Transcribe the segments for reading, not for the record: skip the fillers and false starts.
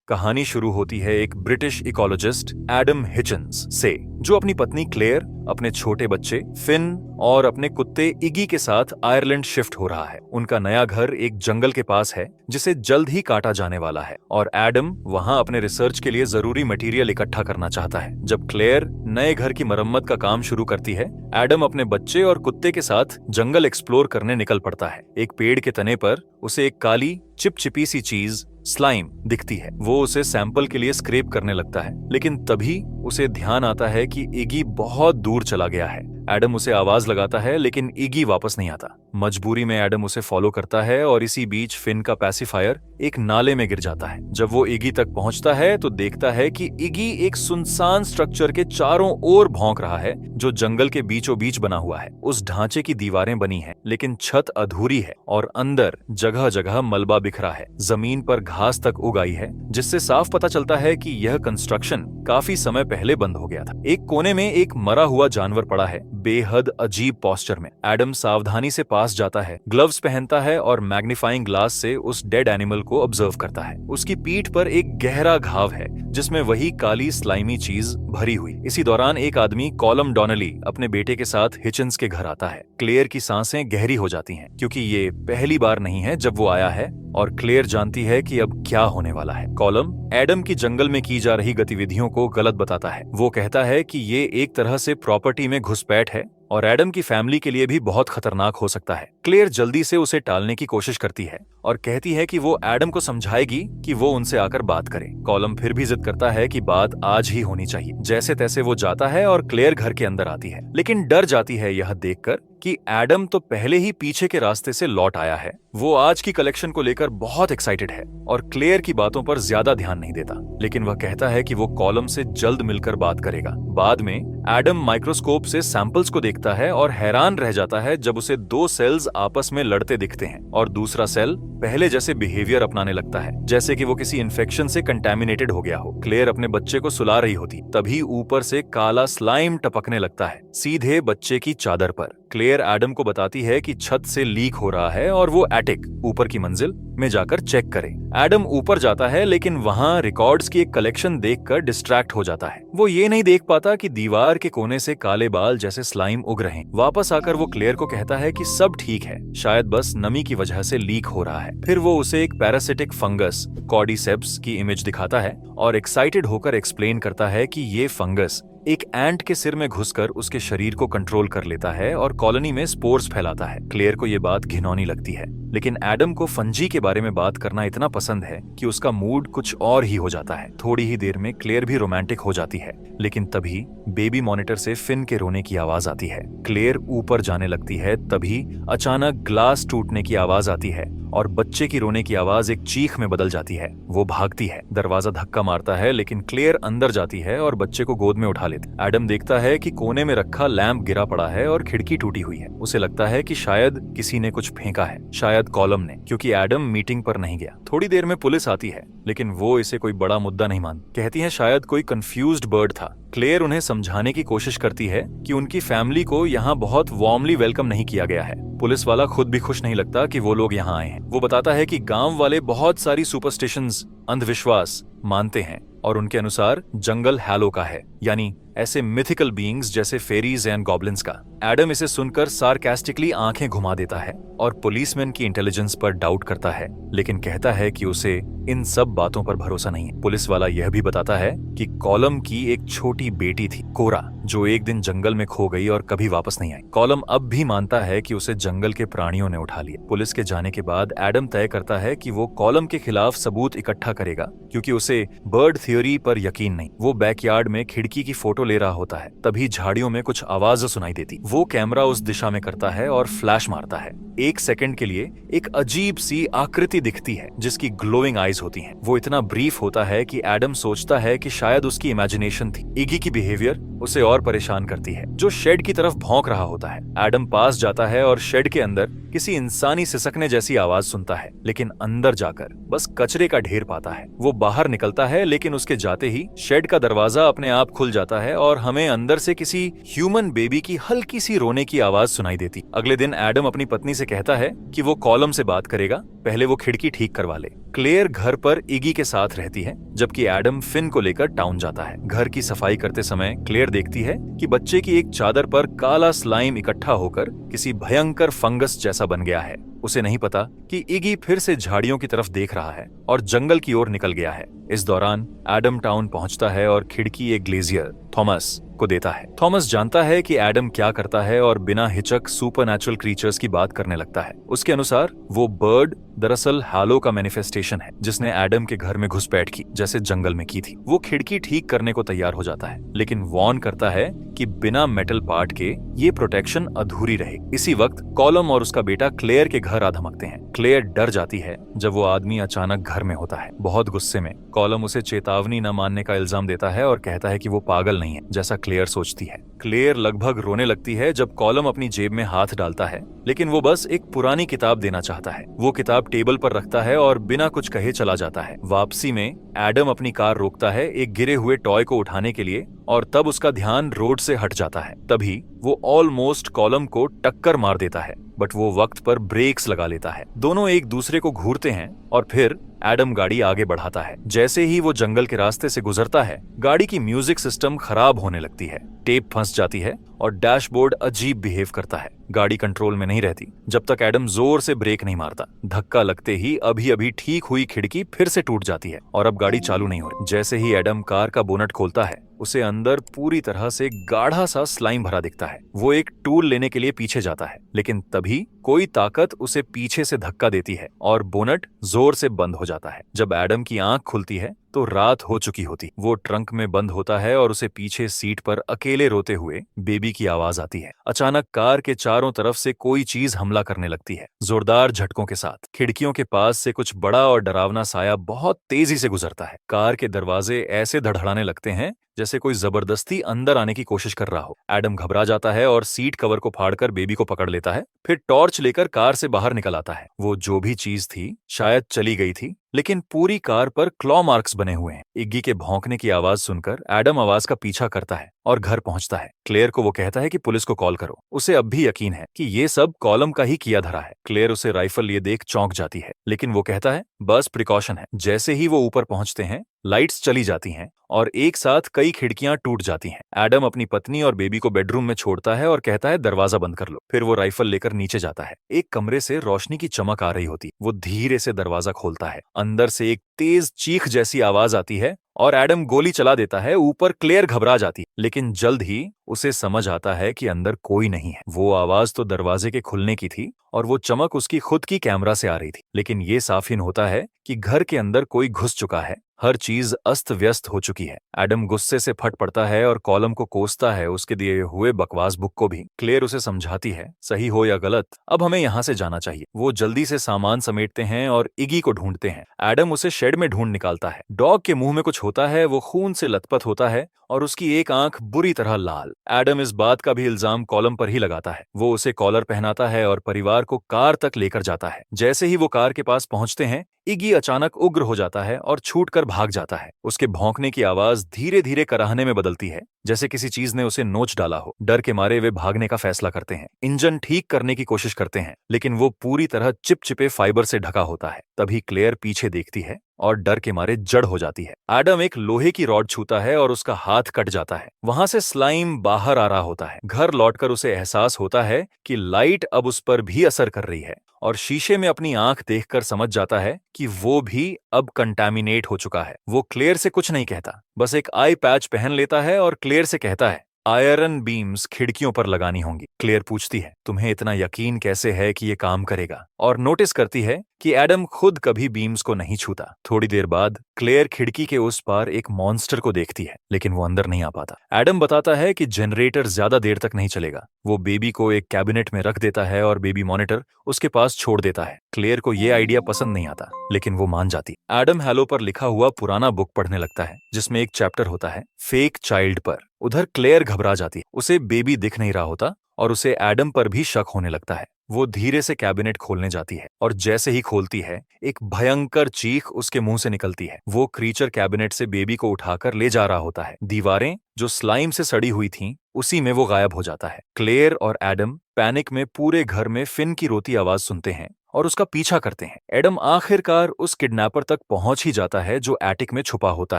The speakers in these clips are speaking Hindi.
कहानी शुरू होती है एक ब्रिटिश इकोलॉजिस्ट एडम हिचन्स से, जो अपनी पत्नी क्लेयर, अपने छोटे बच्चे फिन और अपने कुत्ते इगी के साथ आयरलैंड शिफ्ट हो रहा है। उनका नया घर एक जंगल के पास है जिसे जल्द ही काटा जाने वाला है और एडम वहां अपने रिसर्च के लिए जरूरी मटेरियल इकट्ठा करना चाहता है। जब क्लेयर नए घर की मरम्मत का काम शुरू करती है, एडम अपने बच्चे और कुत्ते के साथ जंगल एक्सप्लोर करने निकल पड़ता है। एक पेड़ के तने पर उसे एक काली चिपचिपी सी चीज स्लाइम दिखती है। वो उसे सैंपल के लिए स्क्रैप करने लगता है, लेकिन तभी उसे ध्यान आता है कि इगी बहुत दूर चला गया है। एडम उसे आवाज लगाता है, लेकिन इगी वापस नहीं आता। मजबूरी में एडम उसे फॉलो करता है और इसी बीच फिन का पैसिफायर एक नाले में गिर जाता है। जब वो इगी तक पहुंचता है तो देखता है कि इगी एक सुनसान स्ट्रक्चर के चारों ओर भौंक रहा है, जो जंगल के बीचों बीच बना हुआ है। उस ढांचे की दीवारें बनी हैं, लेकिन छत अधूरी है और अंदर जगह जगह मलबा बिखरा है। जमीन पर घास तक उग आई है, जिससे साफ पता चलता है कि यह कंस्ट्रक्शन काफी समय पहले बंद हो गया था। एक कोने में एक मरा हुआ जानवर पड़ा है, बेहद अजीब पोस्चर में। एडम सावधानी से पास जाता है, ग्लव्स पहनता है और मैग्नीफाइंग ग्लास से उस डेड एनिमल को ऑब्जर्व करता है। उसकी पीठ पर एक गहरा घाव है, जिसमें वही काली स्लाइमी चीज भरी हुई। इसी दौरान एक आदमी कॉलम डॉनली अपने बेटे के साथ हिचन्स के घर आता है। क्लेयर की सांसें गहरी हो जाती हैं, क्योंकि ये पहली बार नहीं है जब वो आया है और क्लेयर जानती है कि अब क्या होने वाला है। कॉलम एडम की जंगल में की जा रही गतिविधियों को गलत बताता है। वो कहता है कि ये एक तरह से प्रॉपर्टी में घुसपैठ है और एडम की फैमिली के लिए भी बहुत खतरनाक हो सकता है। क्लेयर जल्दी से उसे टालने की कोशिश करती है और कहती है कि वो एडम को समझाएगी कि वो उनसे आकर बात करे। कॉलम फिर भी जिद करता है कि बात आज ही होनी चाहिए। जैसे तैसे वो जाता है और क्लेयर घर के अंदर आती है, लेकिन डर जाती है यह देखकर कि एडम तो पहले ही पीछे के रास्ते से लौट आया है। वो आज की कलेक्शन को लेकर बहुत एक्साइटेड है और क्लेयर की बातों पर ज्यादा ध्यान नहीं देता, लेकिन वह कहता है कि वो कॉलम से जल्द मिलकर बात करेगा। बाद में एडम माइक्रोस्कोप से सैंपल्स को देखता है और हैरान रह जाता है जब उसे दो सेल्स आपस में लड़ते दिखते हैं और दूसरा सेल पहले जैसे बिहेवियर अपनाने लगता है, जैसे कि वो किसी इन्फेक्शन से कंटेमिनेटेड हो गया हो। क्लेयर अपने बच्चे को सुला रही होती, तभी ऊपर से काला स्लाइम टपकने लगता है, सीधे बच्चे की चादर पर। क्लेयर एडम को बताती है कि छत से लीक हो रहा है और वो एटिक, ऊपर की मंजिल में जाकर चेक करे। एडम ऊपर जाता है, लेकिन वहां रिकॉर्ड्स की एक कलेक्शन देखकर डिस्ट्रैक्ट हो जाता है। वो ये नहीं देख पाता कि दीवार के कोने से काले बाल जैसे स्लाइम उग रहे हैं। वापस आकर वो क्लेयर को कहता है कि सब ठीक है, शायद बस नमी की वजह से लीक हो रहा है। फिर वो उसे एक पैरासिटिक फंगस कॉर्डिसेप्स की इमेज दिखाता है और एक्साइटेड होकर एक्सप्लेन करता है कि ये फंगस एक एंट के सिर में घुसकर उसके शरीर को कंट्रोल कर लेता है और कॉलोनी में स्पोर्स फैलाता है। क्लेयर को ये बात घिनौनी लगती है, लेकिन एडम को फंजी के बारे में बात करना इतना पसंद है कि उसका मूड कुछ और ही हो जाता है। थोड़ी ही देर में क्लेयर भी रोमांटिक हो जाती है, लेकिन तभी बेबी मॉनिटर से फिन के रोने की आवाज आती है। क्लेयर ऊपर जाने लगती है, तभी अचानक ग्लास टूटने की आवाज आती है और बच्चे की रोने की आवाज एक चीख में बदल जाती है। वो भागती है, दरवाजा धक्का मारता है, लेकिन क्लेयर अंदर जाती है और बच्चे को गोद में उठा लेती। एडम देखता है कि कोने में रखा लैंप गिरा पड़ा है और खिड़की टूटी हुई है। उसे लगता है कि शायद किसी ने कुछ फेंका है, शायद कॉलम ने, क्योंकि एडम मीटिंग पर नहीं गया। थोड़ी देर में पुलिस आती है, लेकिन वो इसे कोई बड़ा मुद्दा नहीं मानती। कहती है शायद कोई कंफ्यूज्ड बर्ड था। क्लेयर उन्हें समझाने की कोशिश करती है कि उनकी फैमिली को यहाँ बहुत वार्मली वेलकम नहीं किया गया है। पुलिस वाला खुद भी खुश नहीं लगता कि वो लोग यहाँ आए हैं। वो बताता है कि गांव वाले बहुत सारी सुपरस्टिशंस, अंधविश्वास मानते हैं और उनके अनुसार जंगल हैलो का है, यानी ऐसे मिथिकल बीइंग्स जैसे फेरीज एंड गॉब्लिन्स का। एडम इसे सुनकर सार्कास्टिकली आंखें घुमा देता है और पुलिसमैन की इंटेलिजेंस पर डाउट करता है, लेकिन कहता है कि उसे इन सब बातों पर भरोसा नहीं है। पुलिस वाला यह भी बताता है कि कॉलम की एक छोटी बेटी थी, कोरा, जो एक दिन जंगल में खो गई और कभी वापस नहीं आई। कॉलम अब भी मानता है कि उसे जंगल के प्राणियों ने उठा लिया। पुलिस के जाने के बाद एडम तय करता है कि वो कॉलम के खिलाफ सबूत इकट्ठा करेगा, क्योंकि उसे बर्ड थ्योरी पर यकीन नहीं। वो बैकयार्ड में खिड़की की फोटो ले रहा होता है, तभी झाड़ियों में कुछ आवाज सुनाई देती। वो कैमरा उस दिशा में करता है और फ्लैश मारता है। एक सेकंड के लिए एक अजीब सी आकृति दिखती है जिसकी ग्लोइंग आईज होती हैं। वो इतना ब्रीफ होता है कि एडम सोचता है कि शायद उसकी इमेजिनेशन थी। इगी की बिहेवियर उसे और परेशान करती है, जो शेड की तरफ भौंक रहा होता है। एडम पास जाता है और शेड के अंदर किसी इंसानी सिसकने जैसी आवाज सुनता है, लेकिन अंदर जाकर बस कचरे का ढेर पाता है। वो बाहर निकलता है, लेकिन उसके जाते ही शेड का दरवाजा अपने आप खुल जाता है और हमें अंदर से किसी ह्यूमन बेबी की हल्की सी रोने की आवाज सुनाई देती। अगले दिन एडम अपनी पत्नी से कहता है कि वो कॉलम से बात करेगा, पहले वो खिड़की ठीक करवा ले। क्लेयर घर पर इगी के साथ रहती है, जबकि एडम फिन को लेकर टाउन जाता है। घर की सफाई करते समय क्लेयर देखती है कि बच्चे की एक चादर पर काला स्लाइम इकट्ठा होकर किसी भयंकर फंगस जैसा बन गया है। उसे नहीं पता कि इगी फिर से झाड़ियों की तरफ देख रहा है और जंगल की ओर निकल गया है। इस दौरान एडम टाउन पहुंचता है और खिड़की एक ग्लेजियर थॉमस को देता है। थॉमस जानता है कि एडम क्या करता है और बिना हिचक सुपरनैचुरल क्रीचर्स की बात करने लगता है। उसके अनुसार वो बर्ड दरअसल हालो का मैनिफेस्टेशन है, जिसने एडम के घर में घुसपैठ की, जैसे जंगल में की थी। वो खिड़की ठीक करने को तैयार हो जाता है, लेकिन वॉर्न करता है कि बिना मेटल पार्ट के ये प्रोटेक्शन अधूरी रहे। इसी वक्त कॉलम और उसका बेटा क्लेयर के घर आ धमकते हैं। क्लेयर डर जाती है जब वो आदमी अचानक घर में होता है। बहुत गुस्से में कॉलम उसे चेतावनी न मानने का इल्जाम देता है और कहता है कि वो पागल नहीं है, जैसा क्लेयर सोचती है। क्लेयर लगभग रोने लगती है जब कॉलम अपनी जेब में हाथ डालता है, लेकिन वो बस एक पुरानी किताब देना चाहता है। वो किताब टेबल पर रखता है और बिना कुछ कहे चला जाता है। वापसी में एडम अपनी कार रोकता है एक गिरे हुए टॉय को उठाने के लिए, और तब उसका ध्यान रोड से हट जाता है। तभी वो ऑलमोस्ट कॉलम को टक्कर मार देता है, बट वो वक्त पर ब्रेक्स लगा लेता है। दोनों एक दूसरे को घूरते हैं और फिर एडम गाड़ी आगे बढ़ाता है। जैसे ही वो जंगल के रास्ते से गुजरता है, गाड़ी की म्यूजिक सिस्टम खराब होने लगती है, टेप फंस जाती है और डैशबोर्ड अजीब बिहेव करता है। गाड़ी कंट्रोल में नहीं रहती जब तक एडम जोर से ब्रेक नहीं मारता। धक्का लगते ही अभी अभी ठीक हुई खिड़की फिर से टूट जाती है और अब गाड़ी चालू नहीं हो रही। जैसे ही एडम कार का बोनट खोलता है, उसे अंदर पूरी तरह से गाढ़ा सा स्लाइम भरा दिखता है। वो एक टूल लेने के लिए पीछे जाता है, लेकिन तभी कोई ताकत उसे पीछे से धक्का देती है और बोनट जोर से बंद हो जाता है। जब एडम की आंख खुलती है तो रात हो चुकी होती। वो ट्रंक में बंद होता है और उसे पीछे सीट पर अकेले रोते हुए बेबी की आवाज आती है। अचानक कार के चारों तरफ से कोई चीज हमला करने लगती है, जोरदार झटकों के साथ। खिड़कियों के पास से कुछ बड़ा और डरावना साया बहुत तेजी से गुजरता है। कार के दरवाजे ऐसे धड़धड़ाने लगते हैं जैसे कोई जबरदस्ती अंदर आने की कोशिश कर रहा हो। एडम घबरा जाता है और सीट कवर को फाड़कर बेबी को पकड़ लेता है। फिर टॉर्च लेकर कार से बाहर निकल आता है। वो जो भी चीज थी शायद चली गई थी, लेकिन पूरी कार पर क्लॉ मार्क्स बने हुए हैं। इग्गी के भौंकने की आवाज सुनकर एडम आवाज का पीछा करता है और घर पहुंचता है। क्लेयर को वो कहता है कि पुलिस को कॉल करो। उसे अब भी यकीन है कि ये सब कॉलम का ही किया धरा है। क्लेयर उसे राइफल लिए देख चौंक जाती है, लेकिन वो कहता है बस प्रिकॉशन है। जैसे ही वो ऊपर पहुंचते हैं, लाइट्स चली जाती हैं और एक साथ कई खिड़कियां टूट जाती हैं। एडम अपनी पत्नी और बेबी को बेडरूम में छोड़ता है और कहता है दरवाजा बंद कर लो। फिर वो राइफल लेकर नीचे जाता है। एक कमरे से रोशनी की चमक आ रही होती। वो धीरे से दरवाजा खोलता है। अंदर से एक तेज चीख जैसी आवाज आती है और एडम गोली चला देता है। ऊपर क्लेयर घबरा जाती, लेकिन जल्द ही उसे समझ आता है कि अंदर कोई नहीं है। वो आवाज तो दरवाजे के खुलने की थी और वो चमक उसकी खुद की कैमरा से आ रही थी, लेकिन ये साफिन होता है कि घर के अंदर कोई घुस चुका है। हर चीज अस्त व्यस्त हो चुकी है। एडम गुस्से से फट पड़ता है और कॉलम को कोसता है, उसके दिए हुए बकवास बुक को भी। क्लेयर उसे समझाती है, सही हो या गलत, अब हमें यहाँ से जाना चाहिए। वो जल्दी से सामान समेटते हैं और इगी को ढूंढते हैं। एडम उसे शेड में ढूंढ निकालता है। डॉग के मुंह में कुछ होता है, वो खून से लथपथ होता है और उसकी एक आंख बुरी तरह लाल। एडम इस बात का भी इल्जाम कॉलम पर ही लगाता है। वो उसे कॉलर पहनाता है और परिवार को कार तक लेकर जाता है। जैसे ही वो कार के पास पहुंचते हैं, इगी अचानक उग्र हो जाता है और छूटकर भाग जाता है। उसके भौंकने की आवाज धीरे धीरे कराहने में बदलती है, जैसे किसी चीज ने उसे नोच डाला हो। डर के मारे वे भागने का फैसला करते हैं। इंजन ठीक करने की कोशिश करते हैं, लेकिन वो पूरी तरह चिपचिपे फाइबर से ढका होता है। तभी क्लेयर पीछे देखती है और डर के मारे जड़ हो जाती है। एडम एक लोहे की रॉड छूता है और उसका हाथ कट जाता है। वहां से स्लाइम बाहर आ रहा होता है। घर लौटकर उसे एहसास होता है कि लाइट अब उस पर भी असर कर रही है और शीशे में अपनी आंख देखकर समझ जाता है कि वो भी अब कंटामिनेट हो चुका है। वो क्लेयर से कुछ नहीं कहता, बस एक आई पैच पहन लेता है और क्लेयर से कहता है आयरन बीम्स खिड़कियों पर लगानी होंगी। क्लेयर पूछती है, तुम्हें इतना यकीन कैसे है कि ये काम करेगा? और नोटिस करती है कि एडम खुद कभी बीम्स को नहीं छूता। थोड़ी देर बाद क्लेयर खिड़की के उस पार एक मॉन्स्टर को देखती है, लेकिन वो अंदर नहीं आ पाता। एडम बताता है कि जनरेटर ज्यादा देर तक नहीं चलेगा। वो बेबी को एक कैबिनेट में रख देता है और बेबी मॉनिटर उसके पास छोड़ देता है। क्लेयर को ये आइडिया पसंद नहीं आता, लेकिन वो मान जाती। एडम हैलो पर लिखा हुआ पुराना बुक पढ़ने लगता है, जिसमें एक चैप्टर होता है फेक चाइल्ड पर। उधर क्लेयर घबरा जाती है। उसे बेबी दिख नहीं रहा होता और उसे एडम पर भी शक होने लगता है। वो धीरे से कैबिनेट खोलने जाती है और जैसे ही खोलती है एक भयंकर चीख उसके मुंह से निकलती है। वो क्रीचर कैबिनेट से बेबी को उठाकर ले जा रहा होता है। दीवारें जो स्लाइम से सड़ी हुई थीं, उसी में वो गायब हो जाता है। क्लेयर और एडम पैनिक में पूरे घर में फिन की रोती आवाज सुनते हैं और उसका पीछा करते हैं। एडम आखिरकार उस किडनैपर तक पहुंच ही जाता है जो एटिक में छुपा होता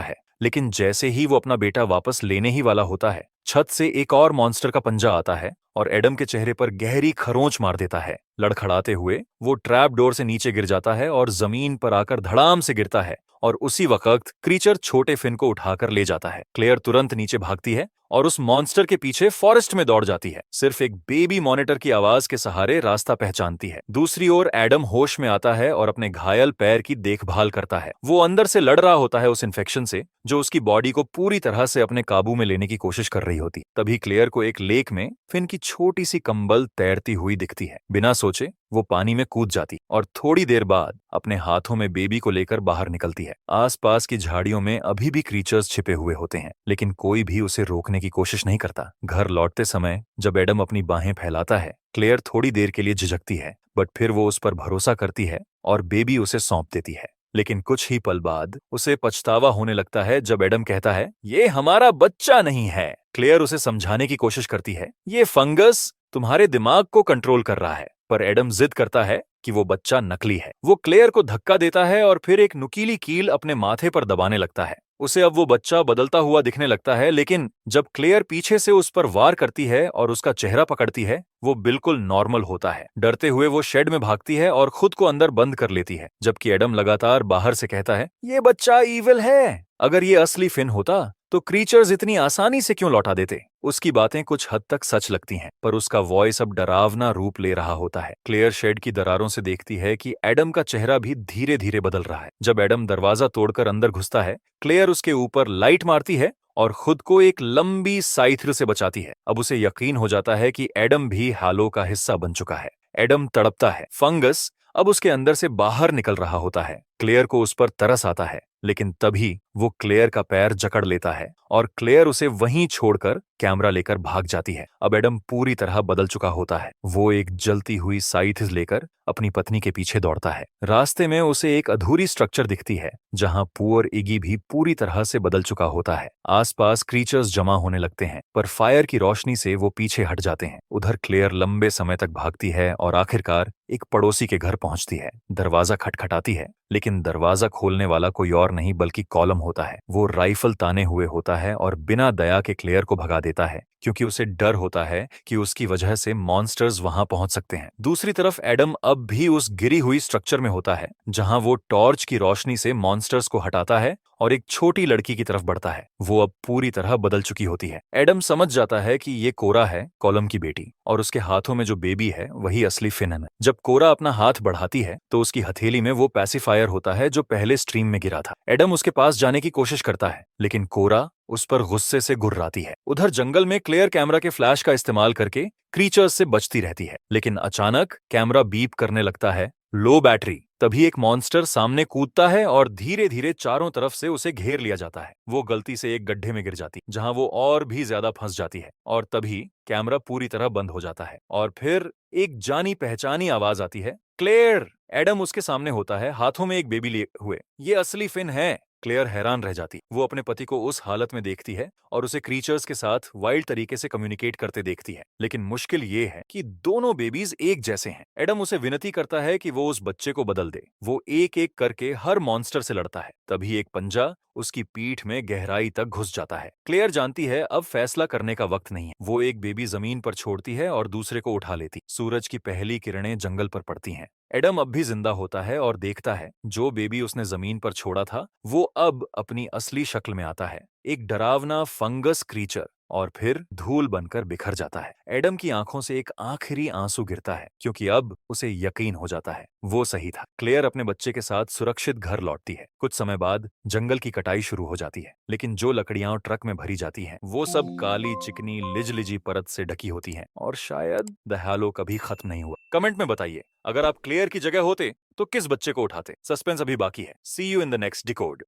है, लेकिन जैसे ही वो अपना बेटा वापस लेने ही वाला होता है, छत से एक और मॉन्स्टर का पंजा आता है और एडम के चेहरे पर गहरी खरोंच मार देता है। लड़खड़ाते हुए वो ट्रैप डोर से नीचे गिर जाता है और जमीन पर आकर धड़ाम से गिरता है और उसी वक्त क्रीचर छोटे फिन को उठाकर ले जाता है। क्लेयर तुरंत नीचे भागती है और उस मॉन्स्टर के पीछे फॉरेस्ट में दौड़ जाती है। सिर्फ एक बेबी मॉनिटर की आवाज के सहारे रास्ता पहचानती है। दूसरी ओर एडम होश में आता है और अपने घायल पैर की देखभाल करता है। वो अंदर से लड़ रहा होता है उस इन्फेक्शन से जो उसकी बॉडी को पूरी तरह से अपने काबू में लेने की कोशिश कर रही होती। तभी क्लेयर को एक लेक में फिन की छोटी सी कंबल तैरती हुई दिखती है। बिना सोचे वो पानी में कूद जाती और थोड़ी देर बाद अपने हाथों में बेबी को लेकर बाहर निकलती है। आसपास की झाड़ियों में अभी भी क्रीचर्स छिपे हुए होते हैं, लेकिन कोई भी उसे रोकने की कोशिश नहीं करता। घर लौटते समय जब एडम अपनी बाहें फैलाता है, क्लेयर थोड़ी देर के लिए झिझकती है, बट फिर वो उस पर भरोसा करती है और बेबी उसे सौंप देती है। लेकिन कुछ ही पल बाद उसे पछतावा होने लगता है जब एडम कहता है, ये हमारा बच्चा नहीं है। क्लेयर उसे समझाने की कोशिश करती है, ये फंगस तुम्हारे दिमाग को कंट्रोल कर रहा है, पर एडम जिद करता है कि वो बच्चा नकली है। वो क्लेयर को धक्का देता है और फिर एक नुकीली कील अपने माथे पर दबाने लगता है। उसे अब वो बच्चा बदलता हुआ दिखने लगता है, लेकिन जब क्लेयर पीछे से उस पर वार करती है और उसका चेहरा पकड़ती है, वो बिल्कुल नॉर्मल होता है। डरते हुए वो शेड में भागती है और खुद को अंदर बंद कर लेती है, जबकि एडम लगातार बाहर से कहता है, ये बच्चा ईविल है। अगर ये असली फिन होता तो क्रीचर्स इतनी आसानी से क्यों लौटा देते। उसकी बातें कुछ हद तक सच लगती हैं, पर उसका वॉइस अब डरावना रूप ले रहा होता है। क्लेयर शेड की दरारों से देखती है कि एडम का चेहरा भी धीरे धीरे बदल रहा है। जब एडम दरवाजा तोड़कर अंदर घुसता है, क्लेयर उसके ऊपर लाइट मारती है और खुद को एक लंबी साइथिल से बचाती है। अब उसे यकीन हो जाता है कि एडम भी हालो का हिस्सा बन चुका है। एडम तड़पता है। फंगस अब उसके अंदर से बाहर निकल रहा होता है। क्लेयर को उस पर तरस आता है, लेकिन तभी वो क्लेयर का पैर जकड़ लेता है और क्लेयर उसे वहीं छोड़कर कैमरा लेकर भाग जाती है। अब एडम पूरी तरह बदल चुका होता है। वो एक जलती हुई साइथ लेकर अपनी पत्नी के पीछे दौड़ता है। रास्ते में उसे एक अधूरी स्ट्रक्चर दिखती है जहां पुअर इगी भी पूरी तरह से बदल चुका होता है। आसपास क्रीचर्स जमा होने लगते हैं, पर फायर की रोशनी से वो पीछे हट जाते हैं। उधर क्लेयर लंबे समय तक भागती है और आखिरकार एक पड़ोसी के घर पहुंचती है। दरवाजा खटखटाती है, लेकिन दरवाजा खोलने वाला कोई और नहीं बल्कि कॉलम होता है। वो राइफल ताने हुए होता है और बिना दया के क्लेयर को भगा देता है, क्योंकि उसे डर होता है कि उसकी वजह से मॉन्स्टर्स वहां पहुंच सकते हैं। दूसरी तरफ एडम अब भी उस गिरी हुई स्ट्रक्चर में होता है, जहां वो टॉर्च की रोशनी से मॉन्स्टर्स को हटाता है और एक छोटी लड़की की तरफ बढ़ता है। वो अब पूरी तरह बदल चुकी होती है। एडम समझ जाता है कि ये कोरा है, कॉलम की बेटी, और उसके हाथों में जो बेबी है वही असली फिन है। जब कोरा अपना हाथ बढ़ाती है तो उसकी हथेली में वो पैसिफायर होता है जो पहले स्ट्रीम में गिरा था। एडम उसके पास जाने की कोशिश करता है, लेकिन कोरा उस पर गुस्से से गुर्राती है। उधर जंगल में क्लेयर कैमरा के फ्लैश का इस्तेमाल करके क्रीचर्स से बचती रहती है, लेकिन अचानक कैमरा बीप करने लगता है, लो बैटरी। तभी एक मॉन्स्टर सामने कूदता है और धीरे धीरे चारों तरफ से उसे घेर लिया जाता है। वो गलती से एक गड्ढे में गिर जाती, जहां वो और भी ज्यादा फंस जाती है, और तभी कैमरा पूरी तरह बंद हो जाता है और फिर एक जानी पहचानी आवाज आती है, क्लेयर। एडम उसके सामने होता है, हाथों में एक बेबी लिए हुए। ये असली फिन है। क्लेयर हैरान रह जाती। वो अपने पति को उस हालत में देखती है और उसे क्रीचर्स के साथ वाइल्ड तरीके से कम्युनिकेट करते देखती है, लेकिन मुश्किल ये है कि दोनों बेबीज एक जैसे हैं। एडम उसे विनती करता है कि वो उस बच्चे को बदल दे। वो एक एक करके हर मॉन्स्टर से लड़ता है। तभी एक पंजा उसकी पीठ में गहराई तक घुस जाता है। क्लेयर जानती है अब फैसला करने का वक्त नहीं है। वो एक बेबी जमीन पर छोड़ती है और दूसरे को उठा लेती। सूरज की पहली किरणें जंगल पर पड़ती हैं। एडम अब भी जिंदा होता है और देखता है जो बेबी उसने जमीन पर छोड़ा था वो अब अपनी असली शक्ल में आता है, एक डरावना फंगस क्रीचर, और फिर धूल बनकर बिखर जाता है। एडम की आंखों से एक आखिरी आंसू गिरता है, क्योंकि अब उसे यकीन हो जाता है वो सही था। क्लेयर अपने बच्चे के साथ सुरक्षित घर लौटती है। कुछ समय बाद जंगल की कटाई शुरू हो जाती है, लेकिन जो लकड़ियां ट्रक में भरी जाती हैं वो सब काली चिकनी लिजलिजी परत से ढकी होती हैं, और शायद दहालो कभी खत्म नहीं हुआ। कमेंट में बताइए, अगर आप क्लेयर की जगह होते तो किस बच्चे को उठाते। सस्पेंस अभी बाकी है। See you in the next decode.